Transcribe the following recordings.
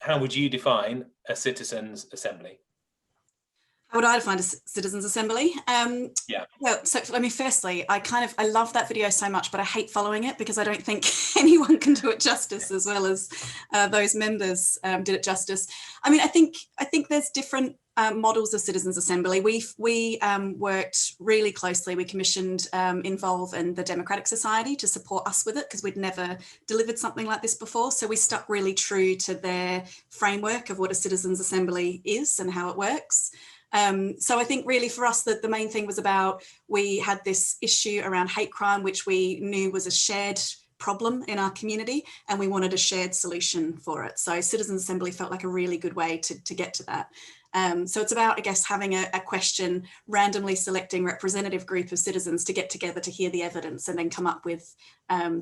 how would you define a citizens' assembly? How would I define a citizens' assembly? Yeah. Well, so I mean, firstly, I love that video so much, but I hate following it because I don't think anyone can do it justice as well as those members did it justice. I mean, I think there's different models of citizens' assembly. We worked really closely. We commissioned Involve and the Democratic Society to support us with it because we'd never delivered something like this before. So we stuck really true to their framework of what a citizens' assembly is and how it works. So I think really for us that the main thing was about, we had this issue around hate crime, which we knew was a shared problem in our community, and we wanted a shared solution for it. So Citizens Assembly felt like a really good way to get to that. So it's about, I guess, having a question, randomly selecting representative group of citizens to get together to hear the evidence and then come up with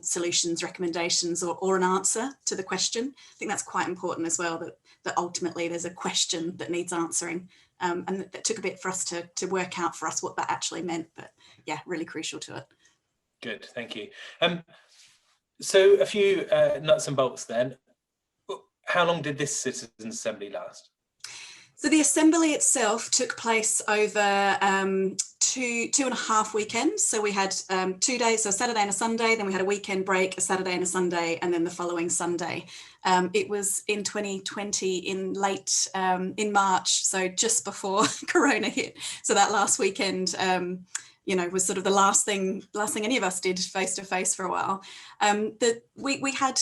solutions, recommendations, or an answer to the question. I think that's quite important as well, that ultimately there's a question that needs answering. And that took a bit for us to work out for us what that actually meant, but yeah, really crucial to it. Good, thank you. So a few nuts and bolts then. How long did this Citizens Assembly last? So the assembly itself took place over two and a half weekends. So we had 2 days, so a Saturday and a Sunday, then we had a weekend break, a Saturday and a Sunday, and then the following Sunday. It was in 2020 in March, so just before Corona hit. So that last weekend, was sort of the last thing any of us did face to face for a while. We had,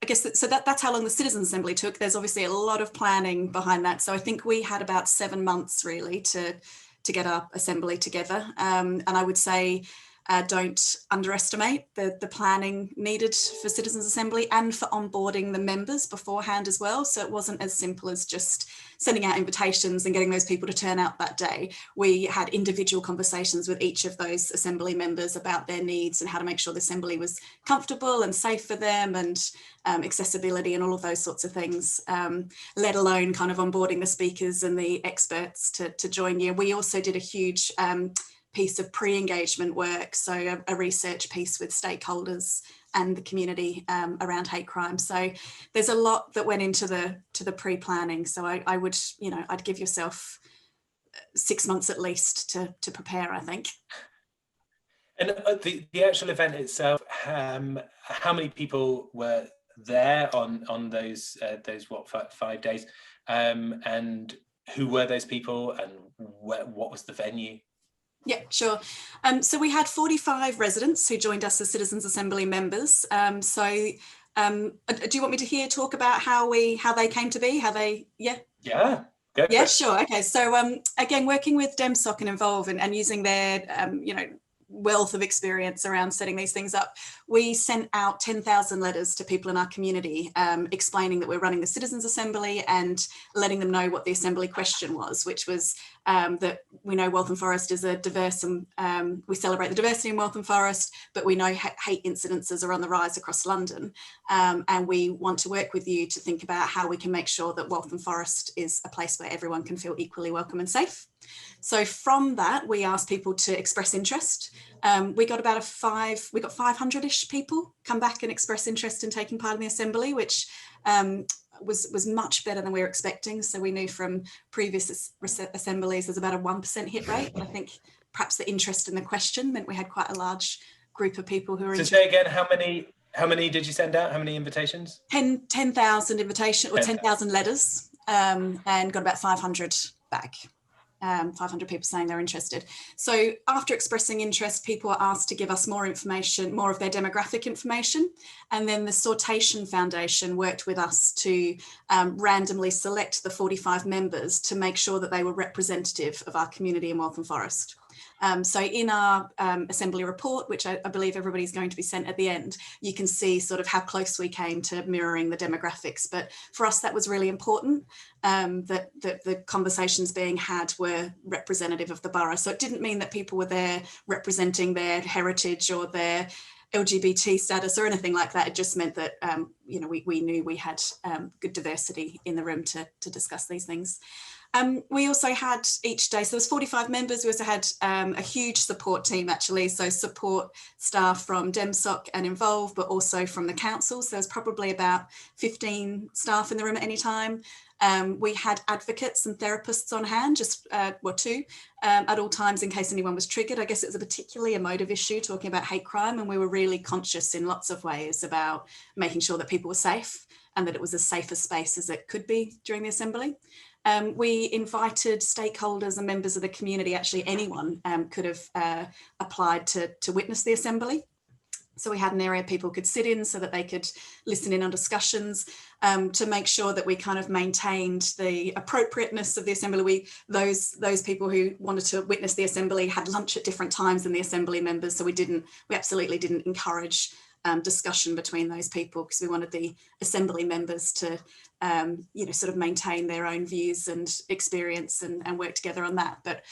I guess, so that's how long the Citizens Assembly took. There's obviously a lot of planning behind that. So I think we had about 7 months really to get our assembly together. And I would say don't underestimate the planning needed for Citizens Assembly and for onboarding the members beforehand as well. So it wasn't as simple as just sending out invitations and getting those people to turn out that day. We had individual conversations with each of those assembly members about their needs and how to make sure the assembly was comfortable and safe for them, and accessibility and all of those sorts of things, let alone kind of onboarding the speakers and the experts to join you. We also did a huge piece of pre-engagement work, so a research piece with stakeholders and the community around hate crime. So there's a lot that went into the pre-planning. So I would, I'd give yourself 6 months at least to prepare, I think. And the actual event itself, how many people were there on those 5 days, and who were those people, and what was the venue? Yeah, sure. So we had 45 residents who joined us as Citizens Assembly members. Do you want me to talk about how they came to be? Yeah, go for it. Sure. Okay. So again, working with DemSoc and Involve and using their wealth of experience around setting these things up, we sent out 10,000 letters to people in our community explaining that we're running the Citizens Assembly and letting them know what the assembly question was, which was that we know Waltham Forest is a diverse and we celebrate the diversity in Waltham Forest, but we know hate incidences are on the rise across London, and we want to work with you to think about how we can make sure that Waltham Forest is a place where everyone can feel equally welcome and safe. So from that, we asked people to express interest. We got 500-ish people come back and express interest in taking part in the assembly, which was much better than we were expecting. So we knew from previous assemblies there's about a 1% hit rate. I think perhaps the interest in the question meant we had quite a large group of people who were interested. So say again, how many did you send out? How many invitations? 10,000 invitations, or 10,000 letters, and got about 500 back. 500 people saying they're interested. So after expressing interest, people were asked to give us more information, more of their demographic information. And then the Sortation Foundation worked with us to randomly select the 45 members to make sure that they were representative of our community in Waltham Forest. So in our assembly report, which I believe everybody's going to be sent at the end, you can see sort of how close we came to mirroring the demographics. But for us, that was really important, that the conversations being had were representative of the borough. So it didn't mean that people were there representing their heritage or their LGBT status or anything like that. It just meant that, we knew we had good diversity in the room to discuss these things. We also had each day, so there was 45 members. We also had a huge support team actually, so support staff from DEMSOC and Involve, but also from the council. So there's probably about 15 staff in the room at any time. We had advocates and therapists on hand, just two, at all times in case anyone was triggered. I guess it was a particularly emotive issue, talking about hate crime, and we were really conscious in lots of ways about making sure that people were safe and that it was as safe a space as it could be during the assembly. We invited stakeholders and members of the community, actually anyone could have applied to witness the assembly. So we had an area people could sit in so that they could listen in on discussions, to make sure that we kind of maintained the appropriateness of the assembly. Those people who wanted to witness the assembly had lunch at different times than the assembly members. So we absolutely didn't encourage discussion between those people, because we wanted the assembly members to sort of maintain their own views and experience and work together on that. But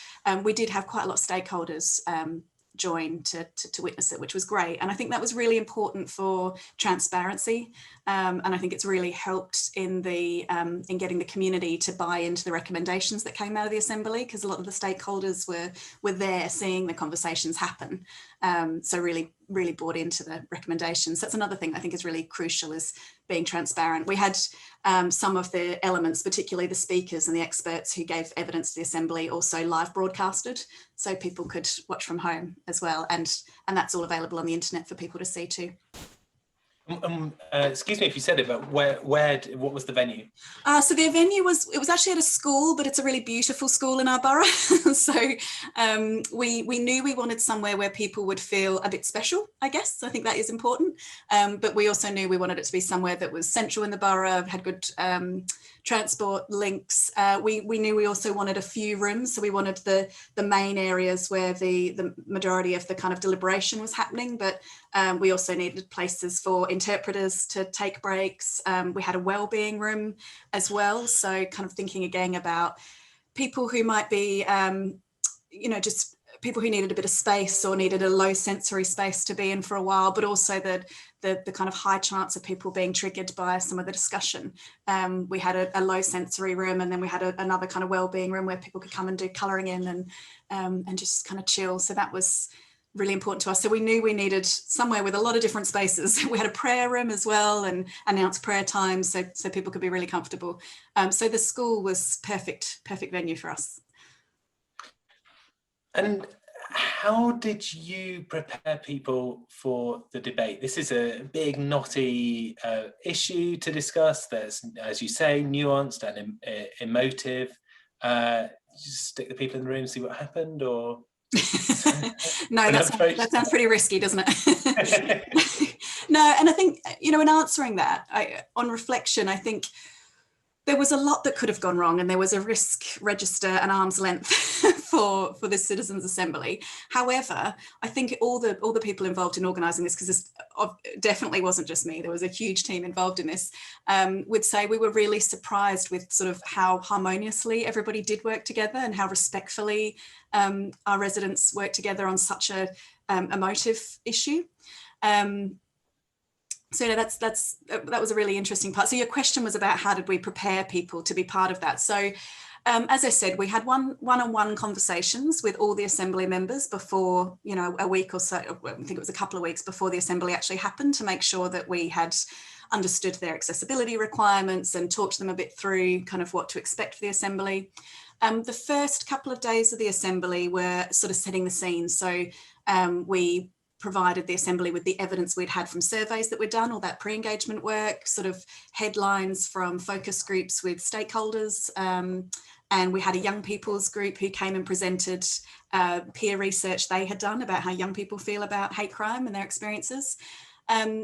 we did have quite a lot of stakeholders join to witness it, which was great. And I think that was really important for transparency. And I think it's really helped in getting the community to buy into the recommendations that came out of the assembly, because a lot of the stakeholders were there seeing the conversations happen. So really bought into the recommendations. That's another thing I think is really crucial, is being transparent. We had some of the elements, particularly the speakers and the experts who gave evidence to the assembly, also live broadcasted, so people could watch from home as well. And that's all available on the internet for people to see too. Excuse me if you said it, but what was the venue? So the venue was actually at a school, but it's a really beautiful school in our borough. So we knew we wanted somewhere where people would feel a bit special, I guess. I think that is important. But we also knew we wanted it to be somewhere that was central in the borough, had good transport links. We knew we also wanted a few rooms. So we wanted the main areas where the majority of the kind of deliberation was happening, but we also needed places for interpreters to take breaks. We had a wellbeing room as well. So kind of thinking again about people who might be, just people who needed a bit of space or needed a low sensory space to be in for a while, but also the kind of high chance of people being triggered by some of the discussion. We had a low sensory room, and then we had another kind of wellbeing room where people could come and do colouring in and just kind of chill. So that was really important to us. So we knew we needed somewhere with a lot of different spaces. We had a prayer room as well and announced prayer times so people could be really comfortable. So the school was perfect venue for us. And how did you prepare people for the debate? This is a big, knotty issue to discuss. There's, as you say, nuanced and emotive. Just stick the people in the room, see what happened, or? No, that sounds pretty risky, doesn't it? No, and I think, in answering that, on reflection, I think there was a lot that could have gone wrong, and there was a risk register and arm's length for the Citizens' Assembly. However, I think all the people involved in organising this, because this definitely wasn't just me, there was a huge team involved in this, would say we were really surprised with sort of how harmoniously everybody did work together and how respectfully our residents worked together on such a emotive issue. So that was a really interesting part. So your question was about how did we prepare people to be part of that. So as I said, we had one-on-one conversations with all the assembly members before, a week or so, I think it was a couple of weeks before the assembly actually happened, to make sure that we had understood their accessibility requirements and talked to them a bit through kind of what to expect for the assembly. The first couple of days of the assembly were sort of setting the scene. So we provided the assembly with the evidence we'd had from surveys that we'd done, all that pre-engagement work, sort of headlines from focus groups with stakeholders. And we had a young people's group who came and presented peer research they had done about how young people feel about hate crime and their experiences.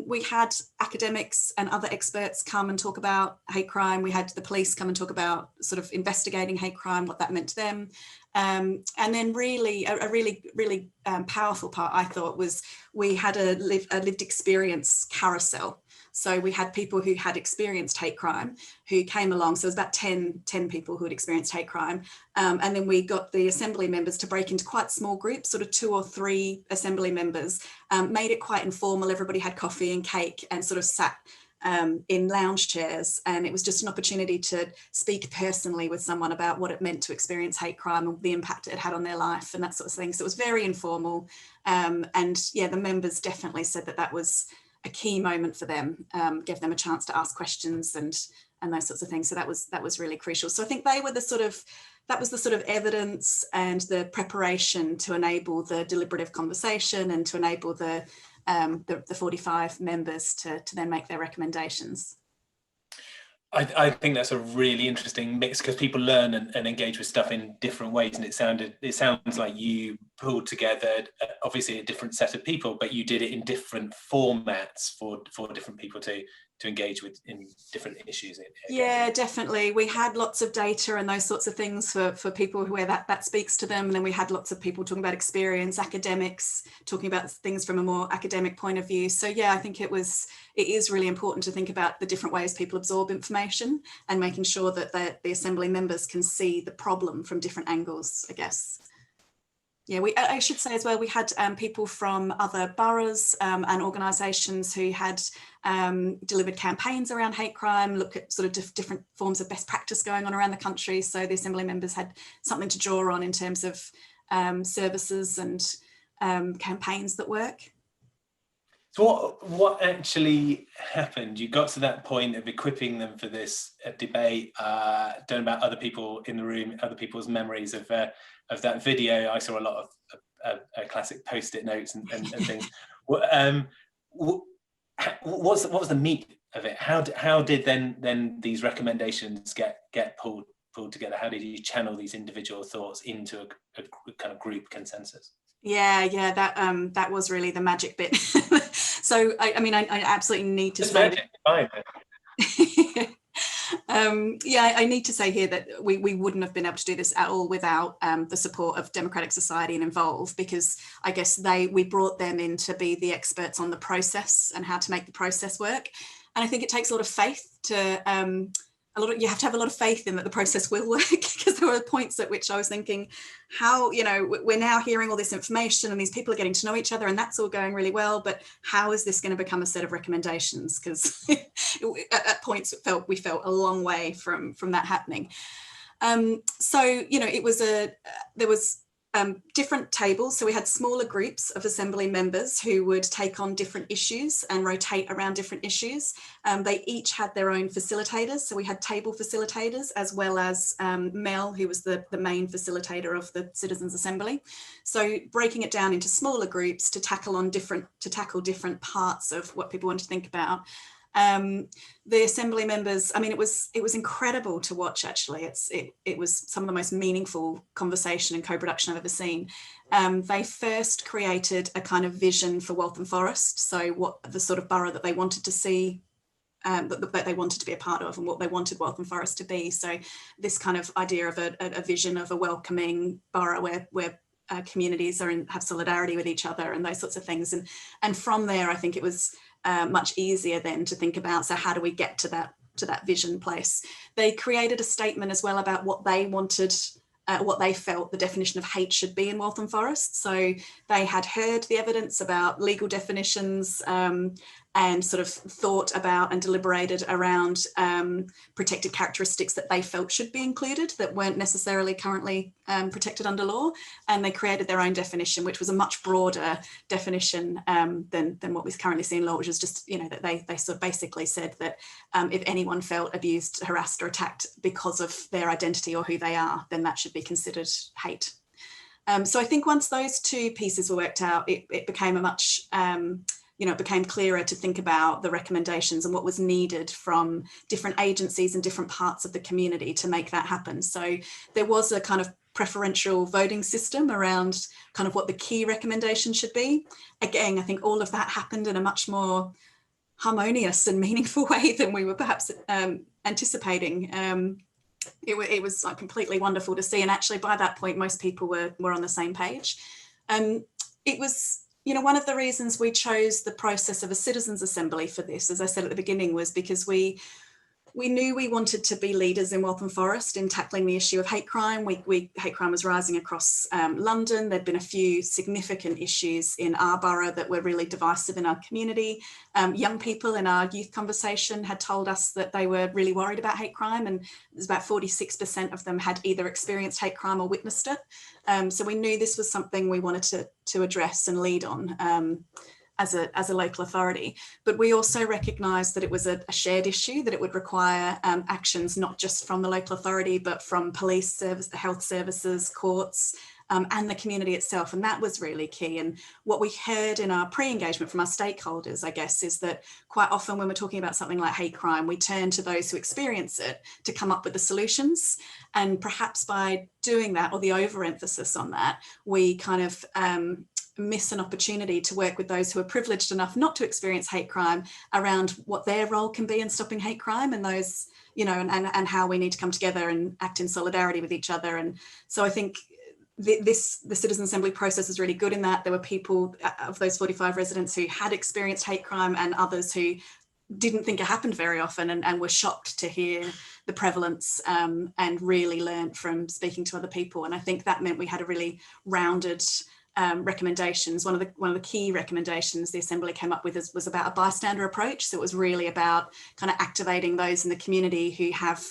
We had academics and other experts come and talk about hate crime. We had the police come and talk about sort of investigating hate crime, what that meant to them. And then really, a really powerful part, I thought, was we had a lived experience carousel. So we had people who had experienced hate crime who came along. So it was about 10 people who had experienced hate crime. And then we got the assembly members to break into quite small groups, sort of 2 or 3 assembly members, made it quite informal. Everybody had coffee and cake and sort of sat in lounge chairs, and it was just an opportunity to speak personally with someone about what it meant to experience hate crime and the impact it had on their life and that sort of thing. So it was very informal, and yeah, the members definitely said that that was a key moment for them, gave them a chance to ask questions and those sorts of things. So that was really crucial. So I think they were that was the sort of evidence and the preparation to enable the deliberative conversation and to enable the 45 members to then make their recommendations. I think that's a really interesting mix, because people learn and engage with stuff in different ways, and it sounds like you pulled together obviously a different set of people, but you did it in different formats for different people to engage with in different issues. Yeah, definitely. We had lots of data and those sorts of things for people where that speaks to them. And then we had lots of people talking about experience, academics talking about things from a more academic point of view. So yeah, I think it is really important to think about the different ways people absorb information and making sure that the assembly members can see the problem from different angles, I guess. Yeah, I should say as well, we had people from other boroughs and organisations who had delivered campaigns around hate crime, look at sort of different forms of best practice going on around the country. So the Assembly members had something to draw on in terms of services and campaigns that work. So what actually happened? You got to that point of equipping them for this debate, don't know about other people in the room, other people's memories of that video. I saw a lot of classic post-it notes and things. What was the meat of it? How did then these recommendations get pulled together? How did you channel these individual thoughts into a kind of group consensus? Yeah, that was really the magic bit. So I mean, I absolutely need to say yeah, I need to say here that we wouldn't have been able to do this at all without the support of Democratic Society and Involve, because I guess we brought them in to be the experts on the process and how to make the process work. And I think it takes a lot of faith to you have to have a lot of faith in that the process will work, because there were points at which I was thinking, how, we're now hearing all this information and these people are getting to know each other and that's all going really well, but how is this going to become a set of recommendations? Because at points we felt a long way from that happening. So, there was different tables. So we had smaller groups of assembly members who would take on different issues and rotate around different issues. They each had their own facilitators. So we had table facilitators as well as Mel, who was the main facilitator of the Citizens Assembly. So breaking it down into smaller groups to tackle different parts of what people want to think about. The assembly members, I mean, it was incredible to watch, actually. It was some of the most meaningful conversation and co-production I've ever seen. They first created a kind of vision for Waltham Forest, so what the sort of borough that they wanted to see, that they wanted to be a part of, and what they wanted Waltham Forest to be. So this kind of idea of a vision of a welcoming borough where communities have solidarity with each other and those sorts of things. And from there, I think it was much easier then to think about, so how do we get to that vision place? They created a statement as well about what they wanted, what they felt the definition of hate should be in Waltham Forest. So they had heard the evidence about legal definitions and sort of thought about and deliberated around protected characteristics that they felt should be included that weren't necessarily currently protected under law. And they created their own definition, which was a much broader definition than what we currently see in law, which is just, that they sort of basically said that if anyone felt abused, harassed or attacked because of their identity or who they are, then that should be considered hate. So I think once those two pieces were worked out, it became a much it became clearer to think about the recommendations and what was needed from different agencies and different parts of the community to make that happen. So there was a kind of preferential voting system around kind of what the key recommendations should be. Again, I think all of that happened in a much more harmonious and meaningful way than we were perhaps anticipating. It was like completely wonderful to see. And actually by that point, most people were on the same page. It was, one of the reasons we chose the process of a citizens assembly for this, as I said at the beginning, was because we we knew we wanted to be leaders in Waltham Forest in tackling the issue of hate crime. Hate crime was rising across London. There'd been a few significant issues in our borough that were really divisive in our community. Young people in our youth conversation had told us that they were really worried about hate crime, and there's about 46% of them had either experienced hate crime or witnessed it. So we knew this was something we wanted to address and lead on as a local authority. But we also recognised that it was a shared issue, that it would require actions not just from the local authority, but from police service, health services, courts, and the community itself. And that was really key. And what we heard in our pre-engagement from our stakeholders, I guess, is that quite often when we're talking about something like hate crime, we turn to those who experience it to come up with the solutions. And perhaps by doing that, or the overemphasis on that, we kind of miss an opportunity to work with those who are privileged enough not to experience hate crime around what their role can be in stopping hate crime, and those, you know, and how we need to come together and act in solidarity with each other. And so I think the Citizen Assembly process is really good in that there were people of those 45 residents who had experienced hate crime and others who didn't think it happened very often, and were shocked to hear the prevalence, and really learned from speaking to other people. And I think that meant we had a really rounded recommendations. One of the key recommendations the Assembly came up with was about a bystander approach. So it was really about kind of activating those in the community who have,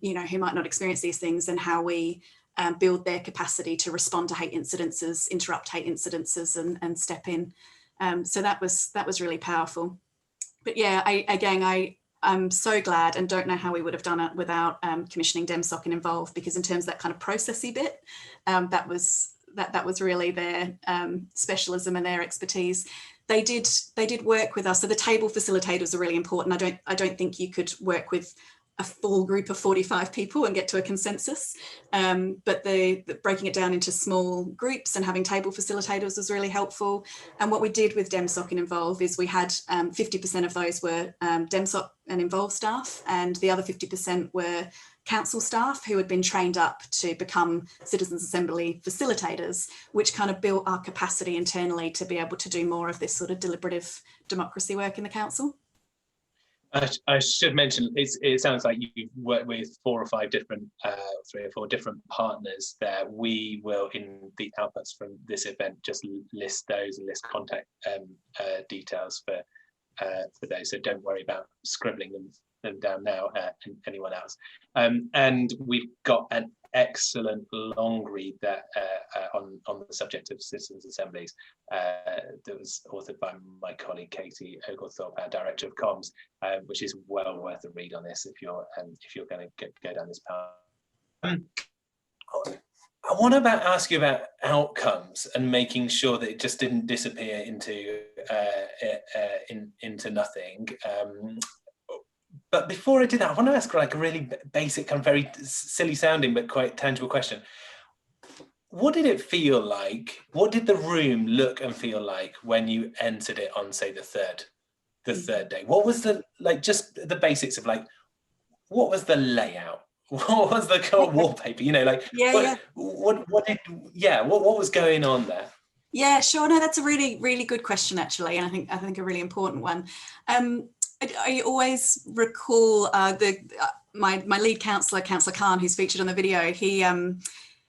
you know, who might not experience these things, and how we build their capacity to respond to hate incidences, interrupt hate incidences, and step in. So that was really powerful. But yeah, I'm so glad, and don't know how we would have done it without commissioning DemSoc and Involve, because in terms of that kind of processy bit, that was really their specialism and their expertise. They did work with us. So the table facilitators are really important. I don't think you could work with a full group of 45 people and get to a consensus. But the breaking it down into small groups and having table facilitators was really helpful. And what we did with DemSoc and Involve is we had 50% of those were DemSoc and Involve staff, and the other 50% were council staff who had been trained up to become Citizens Assembly facilitators, which kind of built our capacity internally to be able to do more of this sort of deliberative democracy work in the council. I should mention, it sounds like you've worked with 4 or 5 different, 3 or 4 different partners there. We will, in the outputs from this event, just list those and list contact details for those. So don't worry about scribbling them down now, anyone else. And we've got an excellent long read that on the subject of citizens assemblies that was authored by my colleague Katie Oglethorpe, our director of comms, which is well worth a read on this if you're going to go down this path. I want to ask you about outcomes and making sure that it just didn't disappear into nothing. But before I do that, I want to ask like a really basic, kind of very silly sounding but quite tangible question. What did it feel like? What did the room look and feel like when you entered it on, say, the third day? What was just the basics of what was the layout? What was the wallpaper? You know, what was going on there? Yeah, sure. No, that's a really, really good question, actually, and I think a really important one. I always recall my lead councillor, Councillor Khan, who's featured on the video.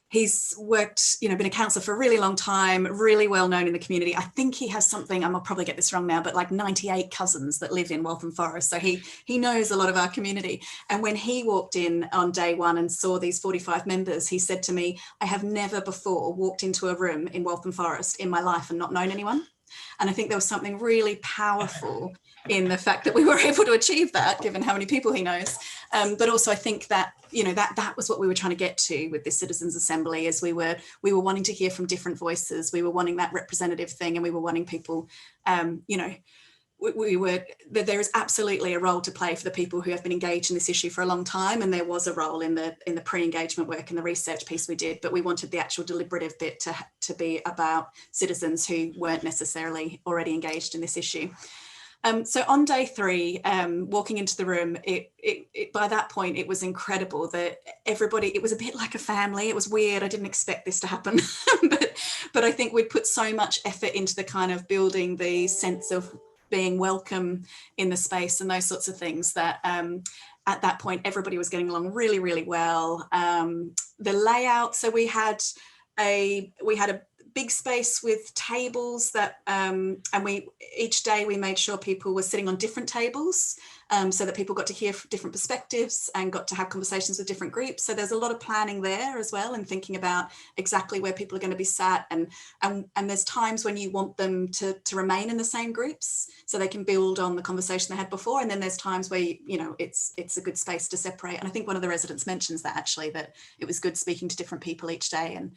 He's worked, been a councillor for a really long time, really well known in the community. I think he has something, I'll probably get this wrong now, but like 98 cousins that live in Waltham Forest. So he knows a lot of our community. And when he walked in on day one and saw these 45 members, he said to me, I have never before walked into a room in Waltham Forest in my life and not known anyone. And I think there was something really powerful in the fact that we were able to achieve that, given how many people he knows. But also I think that, that was what we were trying to get to with this Citizens Assembly, is we were wanting to hear from different voices. We were wanting that representative thing, and we were wanting people, there is absolutely a role to play for the people who have been engaged in this issue for a long time, and there was a role in the pre-engagement work and the research piece we did, but we wanted the actual deliberative bit to be about citizens who weren't necessarily already engaged in this issue. So on day 3, walking into the room, it by that point, it was incredible that everybody, it was a bit like a family. It was weird. I didn't expect this to happen, but I think we'd put so much effort into the kind of building the sense of being welcome in the space and those sorts of things that at that point, everybody was getting along really, really well. The layout, so we had a big space with tables that, and each day we made sure people were sitting on different tables, so that people got to hear different perspectives and got to have conversations with different groups. So there's a lot of planning there as well, and thinking about exactly where people are going to be sat, and there's times when you want them to remain in the same groups so they can build on the conversation they had before, and then there's times where it's a good space to separate. And I think one of the residents mentions that actually, that it was good speaking to different people each day and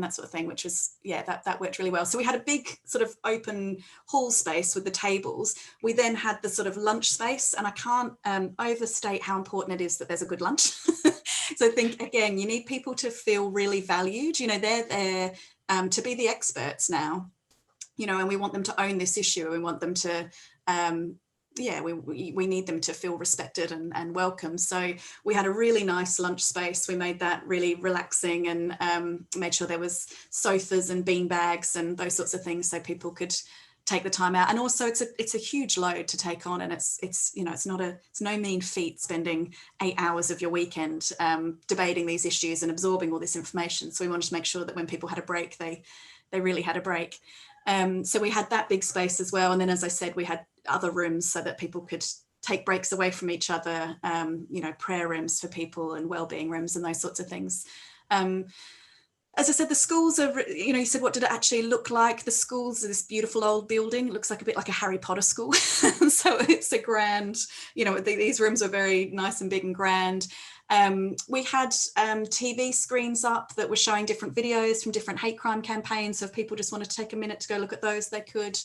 that sort of thing, which was, yeah, that worked really well. So we had a big sort of open hall space with the tables. We then had the sort of lunch space, and I can't overstate how important it is that there's a good lunch. So I think, again, you need people to feel really valued. They're there to be the experts now, and we want them to own this issue. We want them to we need them to feel respected and welcome. So we had a really nice lunch space. We made that really relaxing, and made sure there was sofas and bean bags and those sorts of things so people could take the time out. And also it's a huge load to take on, and it's no mean feat spending 8 hours of your weekend debating these issues and absorbing all this information. So we wanted to make sure that when people had a break, they really had a break. So we had that big space as well. And then, as I said, we had other rooms so that people could take breaks away from each other, prayer rooms for people and wellbeing rooms and those sorts of things. As I said, the schools are, you said, what did it actually look like? The schools are this beautiful old building. It looks like a bit like a Harry Potter school. So it's a grand, these rooms are very nice and big and grand. We had TV screens up that were showing different videos from different hate crime campaigns. So if people just wanted to take a minute to go look at those, they could.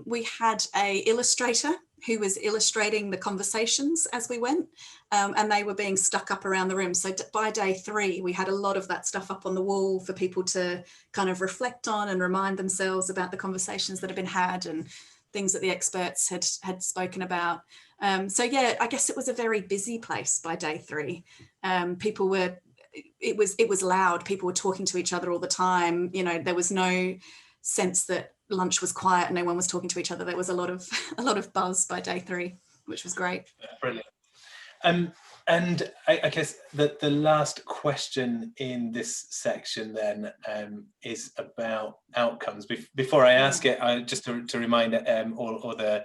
We had an illustrator who was illustrating the conversations as we went, and they were being stuck up around the room. So by day 3, we had a lot of that stuff up on the wall for people to kind of reflect on and remind themselves about the conversations that have been had and things that the experts had spoken about. So yeah, I guess it was a very busy place by day 3. It was loud. People were talking to each other all the time. There was no sense that lunch was quiet and no one was talking to each other. There was a lot of buzz by day 3, which was great. Brilliant. And I guess that the last question in this section then is about outcomes. Before I ask it, just to remind all the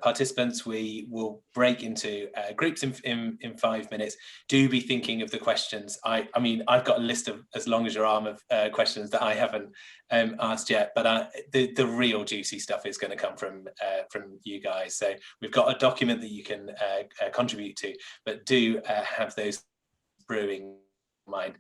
participants, we will break into groups in 5 minutes. Do be thinking of the questions. I mean, I've got a list of as long as your arm of questions that I haven't asked yet, but the real juicy stuff is going to come from you guys. So we've got a document that you can contribute to, but do have those brewing in mind.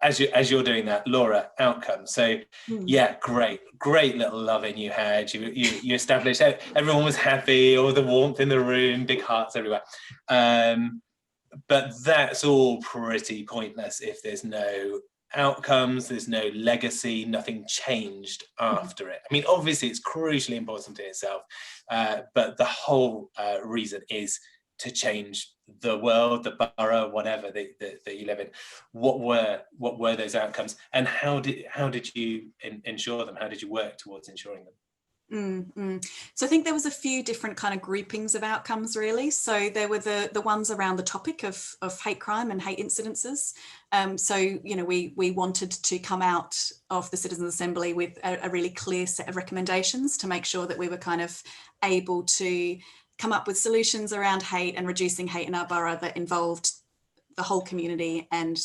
As you're doing that, Laura, outcomes. So yeah, great little loving you had. You established everyone was happy, all the warmth in the room, big hearts everywhere. But that's all pretty pointless if there's no outcomes, there's no legacy, nothing changed after it. I mean, obviously it's crucially important in itself, but the whole reason is to change the world, the borough, whatever that you live in. What were those outcomes, and how did you ensure them? How did you work towards ensuring them? So I think there was a few different kind of groupings of outcomes, really. So there were the ones around the topic of hate crime and hate incidences. So we wanted to come out of the Citizens Assembly with a really clear set of recommendations to make sure that we were kind of able to come up with solutions around hate and reducing hate in our borough that involved the whole community and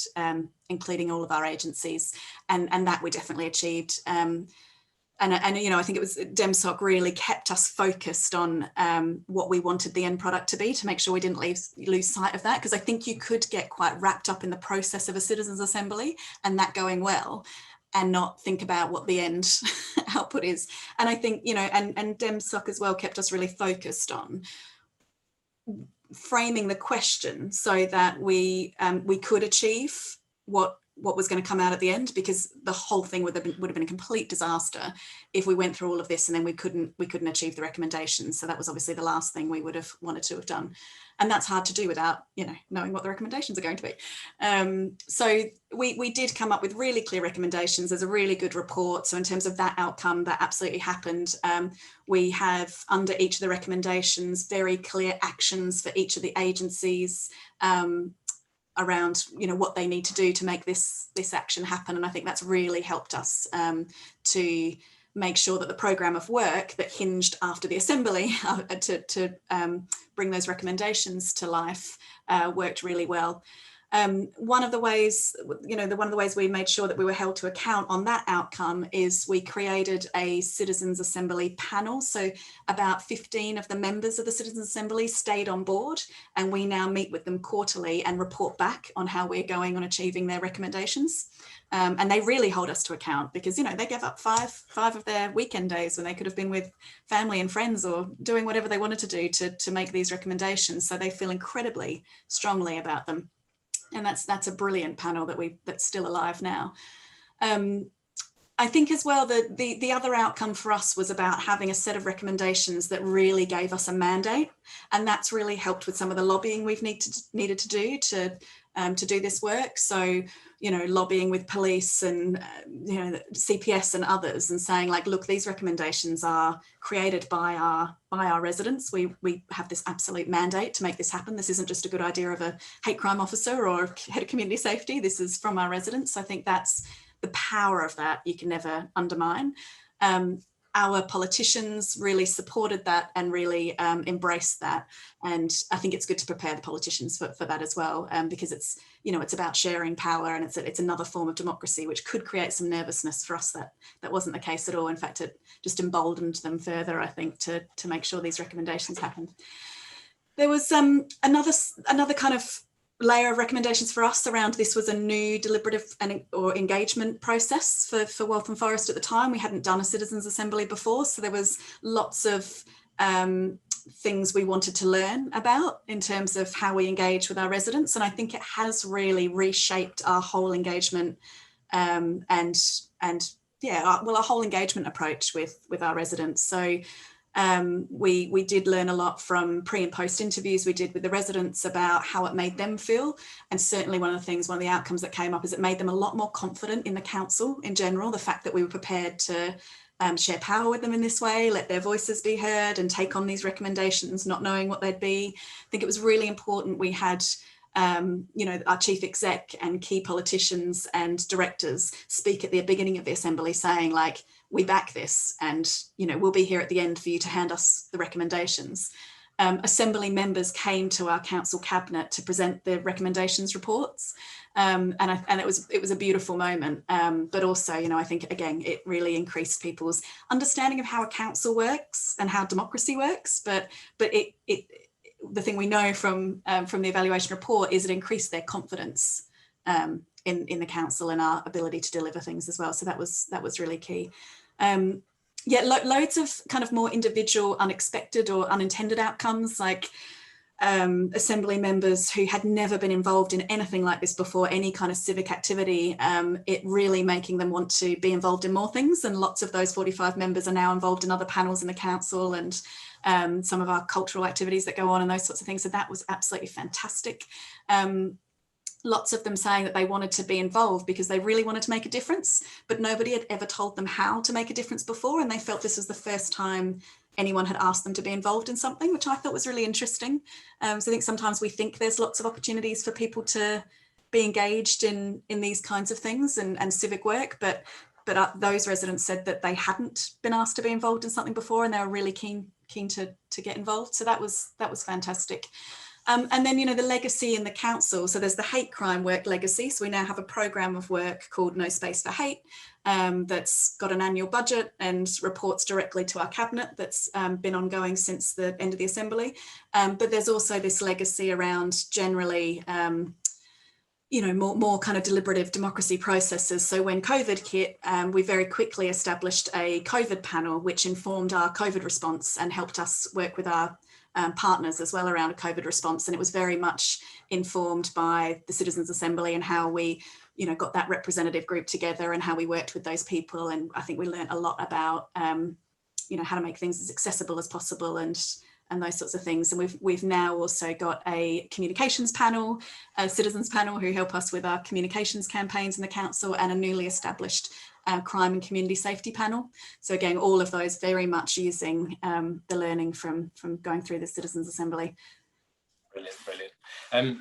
including all of our agencies, and that we definitely achieved. And I think it was DemSoc really kept us focused on what we wanted the end product to be, to make sure we didn't lose sight of that, because I think you could get quite wrapped up in the process of a Citizens Assembly and that going well, and not think about what the end output is. And I think, and DemSoc as well kept us really focused on framing the question so that we could achieve what what was going to come out at the end, because the whole thing would have been a complete disaster if we went through all of this and then we couldn't achieve the recommendations. So that was obviously the last thing we would have wanted to have done, and that's hard to do without, you know, knowing what the recommendations are going to be. So we did come up with really clear recommendations. There's a really good report. So in terms of that outcome, that absolutely happened. We have under each of the recommendations very clear actions for each of the agencies around, you know, what they need to do to make this action happen. And I think that's really helped us to make sure that the programme of work that hinged after the assembly to bring those recommendations to life worked really well. One of the ways, you know, one of the ways we made sure that we were held to account on that outcome is we created a Citizens Assembly panel. So about 15 of the members of the Citizens Assembly stayed on board, and we now meet with them quarterly and report back on how we're going on achieving their recommendations. And they really hold us to account because, you know, they gave up five of their weekend days when they could have been with family and friends or doing whatever they wanted to do to make these recommendations. So they feel incredibly strongly about them. And that's a brilliant panel that's still alive now. I think as well that the other outcome for us was about having a set of recommendations that really gave us a mandate, and that's really helped with some of the lobbying we've needed to do to do this work. So, you know, lobbying with police and you know, CPS and others, and saying like, look, these recommendations are created by our residents. We have this absolute mandate to make this happen. This isn't just a good idea of a hate crime officer or head of community safety. This is from our residents. I think that's the power of that. You can never undermine. Our politicians really supported that and really embraced that. And I think it's good to prepare the politicians for that as well, because it's, you know, it's about sharing power, and it's another form of democracy, which could create some nervousness for us. That wasn't the case at all. In fact, it just emboldened them further, I think, to make sure these recommendations happened. There was another kind of layer of recommendations for us around this. Was a new deliberative or engagement process for Waltham Forest at the time. We hadn't done a citizens assembly before, so there was lots of things we wanted to learn about in terms of how we engage with our residents, and I think it has really reshaped our whole engagement and our whole engagement approach with our residents. So we did learn a lot from pre and post interviews we did with the residents about how it made them feel. And certainly one of the outcomes that came up is it made them a lot more confident in the council in general. The fact that we were prepared to share power with them in this way, let their voices be heard and take on these recommendations, not knowing what they'd be. I think it was really important we had you know, our chief exec and key politicians and directors speak at the beginning of the assembly saying like, we back this, and you know, we'll be here at the end for you to hand us the recommendations. Assembly members came to our council cabinet to present the recommendations reports, and it was a beautiful moment. But also, you know, I think again it really increased people's understanding of how a council works and how democracy works. But the thing we know from the evaluation report is it increased their confidence in the council and our ability to deliver things as well. So that was really key. Loads of kind of more individual, unexpected or unintended outcomes, like assembly members who had never been involved in anything like this before, any kind of civic activity, it really making them want to be involved in more things. And lots of those 45 members are now involved in other panels in the council and some of our cultural activities that go on and those sorts of things. So that was absolutely fantastic. Lots of them saying that they wanted to be involved because they really wanted to make a difference, but nobody had ever told them how to make a difference before. And they felt this was the first time anyone had asked them to be involved in something, which I thought was really interesting. So I think sometimes we think there's lots of opportunities for people to be engaged in these kinds of things and civic work, but those residents said that they hadn't been asked to be involved in something before, and they were really keen to get involved. So that was fantastic. And then, you know, the legacy in the council. So there's the hate crime work legacy. So we now have a programme of work called No Space for Hate that's got an annual budget and reports directly to our cabinet that's been ongoing since the end of the assembly. But there's also this legacy around generally, you know, more kind of deliberative democracy processes. So when COVID hit, we very quickly established a COVID panel, which informed our COVID response and helped us work with our partners as well around a COVID response. And it was very much informed by the Citizens Assembly and how we, you know, got that representative group together and how we worked with those people. And I think we learned a lot about, you know, how to make things as accessible as possible and those sorts of things. And we've now also got a communications panel, a citizens panel who help us with our communications campaigns in the council, and a newly established crime and community safety panel. So again, all of those very much using the learning from going through the Citizens Assembly. Brilliant, brilliant.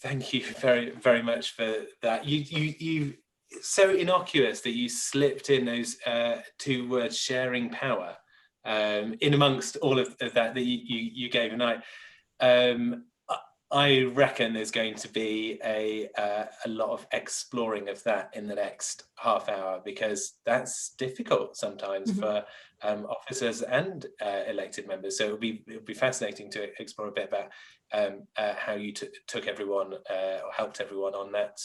Thank you very, very much for that. You so innocuous that you slipped in those two words, sharing power, in amongst all of that you gave. And I reckon there's going to be a lot of exploring of that in the next half hour, because that's difficult sometimes for officers and elected members. So it'll be fascinating to explore a bit about how you took everyone or helped everyone on that